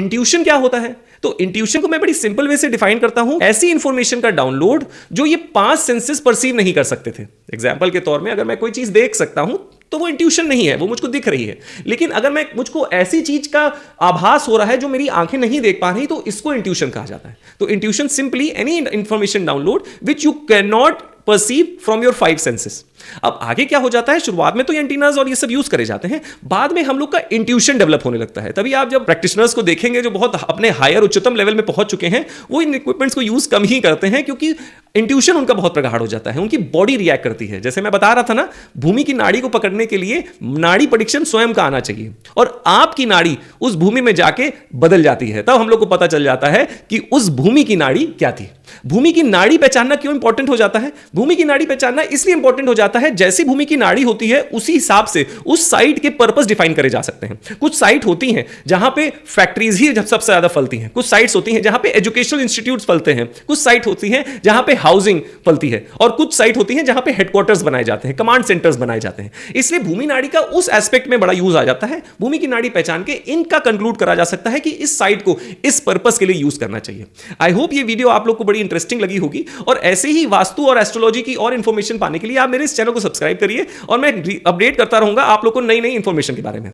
Intuition क्या होता है? तो इंट्यूशन को मैं बड़ी सिंपल वे से डिफाइन करता हूं, ऐसी इंफॉर्मेशन का डाउनलोड जो ये 5 सेंसेस परसीव नहीं कर सकते थे। एग्जांपल के तौर में अगर मैं कोई चीज देख सकता हूं तो वो इंट्यूशन नहीं है, वो मुझको दिख रही है। लेकिन अगर मुझको ऐसी चीज का आभास हो रहा है जो मेरी आंखें नहीं देख पा रही, तो इसको इंट्यूशन कहा जाता है। तो intuition simply any information download which you can not perceive from your 5 senses. अब आगे क्या हो जाता है, शुरुआत में तो ये एंटीनाज और ये सब यूज करे जाते हैं, बाद में हम लोग का इंट्यूशन डेवलप होने लगता है। तभी आप जब प्रैक्टिशनर्स को देखेंगे जो बहुत अपने हायर उच्चतम लेवल में पहुंच चुके हैं, वो इन इक्विपमेंट्स को यूज कम ही करते हैं, क्योंकि इंट्यूशन उनका बहुत प्रगाढ़ हो जाता है, उनकी बॉडी रिएक्ट करती है। जैसे मैं बता रहा था ना, भूमि की नाड़ी को पकड़ने के लिए नाड़ी परीक्षण स्वयं का आना चाहिए, और आपकी नाड़ी उस भूमि में जाके बदल जाती है, तब हम लोग को पता चल जाता है कि उस भूमि की नाड़ी क्या थी। भूमि की नाड़ी पहचानना क्यों इंपॉर्टेंट हो जाता है? भूमि की नाड़ी पहचानना इसलिए इंपॉर्टेंट हो जाता है, जैसी भूमि की नाड़ी होती है उसी हिसाब से उस साइट के पर्पस डिफाइन करे जा सकते हैं। कुछ साइट होती हैं जहां पे फैक्ट्रीज ही सबसे ज्यादा फलती हैं, कुछ साइट्स होती हैं जहां पे एजुकेशनल इंस्टीट्यूट्स फलते हैं, कुछ साइट होती हैं जहां पे हाउसिंग फलती है, और कुछ साइट होती हैं जहां पे हेडक्वार्टर्स बनाए जाते हैं, कमांड सेंटर्स बनाए जाते हैं। इसलिए भूमि नाड़ी का उस एस्पेक्ट में बड़ा यूज आ जाता है। भूमि की नाड़ी पहचान के इनका कंक्लूड करा जा सकता है कि इस साइट को इस पर्पस के लिए यूज करना चाहिए। आई होप ये वीडियो आप लोग को बड़ी इंटरेस्टिंग लगी होगी, और ऐसे ही वास्तु और एस्ट्रोलॉजी की और इंफॉर्मेशन पाने के लिए आप मेरे इस चैनल को सब्सक्राइब करिए, और मैं अपडेट करता रहूंगा आप लोग को नई नई इंफॉर्मेशन के बारे में।